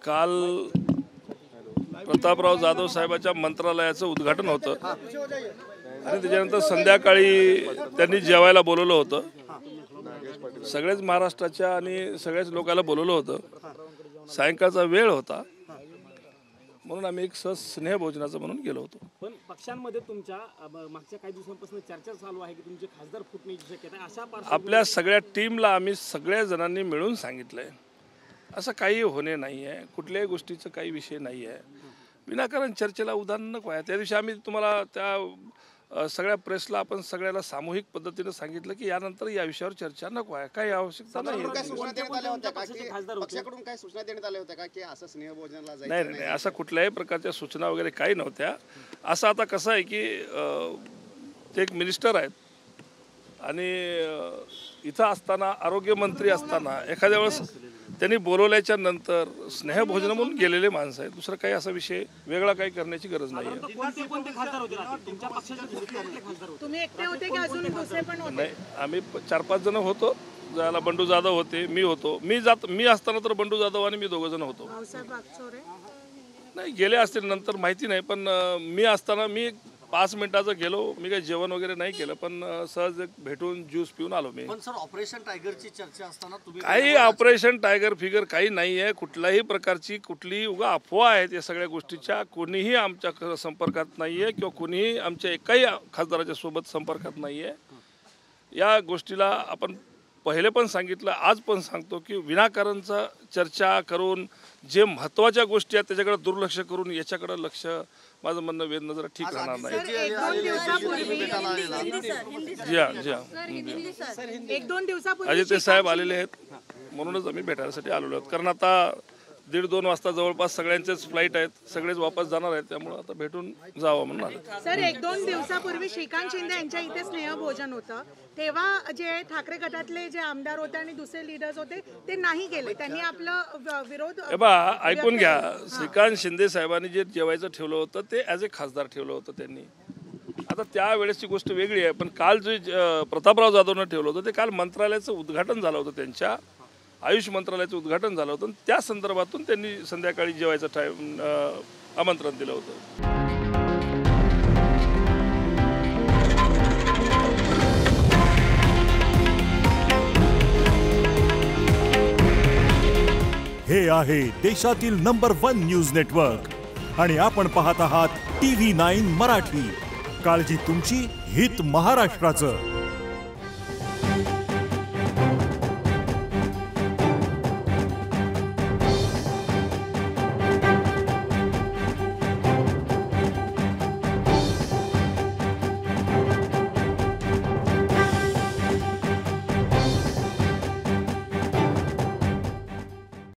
काल प्रतापराव जाधव साहेबांच्या मंत्रालयाचं उद्घाटन होतं आणि त्याच्यानंतर संध्याकाळी त्यांनी जेवायला बोलवलं होतं। सगळेच महाराष्ट्राच्या आणि सगळ्याच लोकांना बोलवलं होतं। सायंकाळचा वेळ होता म्हणून आम्ही एक सहज स्नेहभोजनाचं म्हणून गेलो होतो। पण पक्षांमध्ये तुमच्या मागच्या काही दिवसांपासून चर्चा चालू आहे की तुमचे खासदार फुटण्याची शक्यता आहे। अशा आपल्या सगळ्या टीमला आम्ही सगळ्या जणांनी मिळून सांगितलंय असं काही होणे नाही आहे, कुठल्याही गोष्टीचं काही विषय नाही आहे। विनाकारण चर्चेला उदाहरण नको आहे। त्या दिवशी आम्ही तुम्हाला त्या सगळ्या प्रेसला आपण सगळ्याला सामूहिक पद्धतीने सांगितलं की यानंतर या विषयावर चर्चा नको आहे, काही आवश्यकता नाही। पक्षाकडून काय सूचना देण्यात आल्या होत्या का की असं स्नेहभोजनाला जायचं? नाही नाही, अशा कुठल्याही प्रकारच्या सूचना वगैरे काही नव्हत्या। असं आता कसं आहे की ते एक मिनिस्टर आहेत आणि इथं असताना आरोग्यमंत्री असताना एखाद्या वेळेस त्यांनी बोलवल्याच्या नंतर स्नेहभोजन म्हणून गेलेले माणसं आहेत। दुसरं काही असा विषय वेगळा काही करण्याची गरज नाही आहे। नाही, आम्ही 4-5 जण होतो, ज्याला बंडू जाधव होते, मी होतो। मी असताना तर बंडू जाधव आणि मी 2 जण होतो। नाही गेले असतील नंतर माहिती नाही, पण मी असताना मी 5 मिनिटाचं गेलो। मी काही जेवण वगैरे नाही केलं, पण सहज भेटून ज्यूस पिऊन आलो मी। पण सर ऑपरेशन टायगरची चर्चा असताना तुम्ही काही ऑपरेशन टायगर फिगर काही नाही आहे। कुठल्याही प्रकारची कुठलीही उगा अफवा आहेत या सगळ्या गोष्टीच्या। कोणीही आमच्या संपर्कात नाही आहे किंवा कोणीही आमच्या एकाही खासदाराच्या सोबत संपर्कात नाही आहे। या गोष्टीला आपण पहिले पण सांगितलं, आज पण सांगतो की विनाकारणचा चर्चा करून जे महत्त्वाच्या गोष्टी आहेत त्याच्याकडे दुर्लक्ष करून याच्याकडे लक्ष माझं म्हणणं वेधणं जरा ठीक राहणार नाही। जी हां 1-2 दिवसापूर्वी अजित साहेब आलेले आहेत म्हणूनच आम्ही भेटायसाठी आलेलो आहोत, कारण आता 1:30-2 वाजता जवळपास सगळ्यांचेच फ्लाईट आहेत, सगळेच वापस जाणार आहेत, त्यामुळे आता भेटून जावं म्हणून आलो। सर 1-2 दिवसापूर्वी श्रीकांत शिंदे यांच्या इथे स्नेहभोजन होतं, तेव्हा जे ठाकरे गटातले जे आमदार होते आणि दुसरे लीडर्स होते ते नाही गेले, त्यांनी आपलं विरोध ऐकून घ्या। श्रीकांत शिंदे साहेबांनी जे जेवायचं ठेवलं होतं ते ॲज ए खासदार ठेवलं होतं त्यांनी। आता त्यावेळेसची गोष्ट वेगळी आहे, पण काल जे प्रतापराव जाधवनं ठेवलं होतं ते काल मंत्रालयाचं उद्घाटन झालं होतं, त्यांच्या आयुष मंत्रालयाचं उद्घाटन झालं होतं। त्या संदर्भातून त्यांनी संध्याकाळी जेवायचं आमंत्रण दिलं होतं। हे आहे देशातील नंबर 1 न्यूज नेटवर्क आणि आपण पाहत आहात TV9 मराठी। काळजी तुमची, हित महाराष्ट्राचं।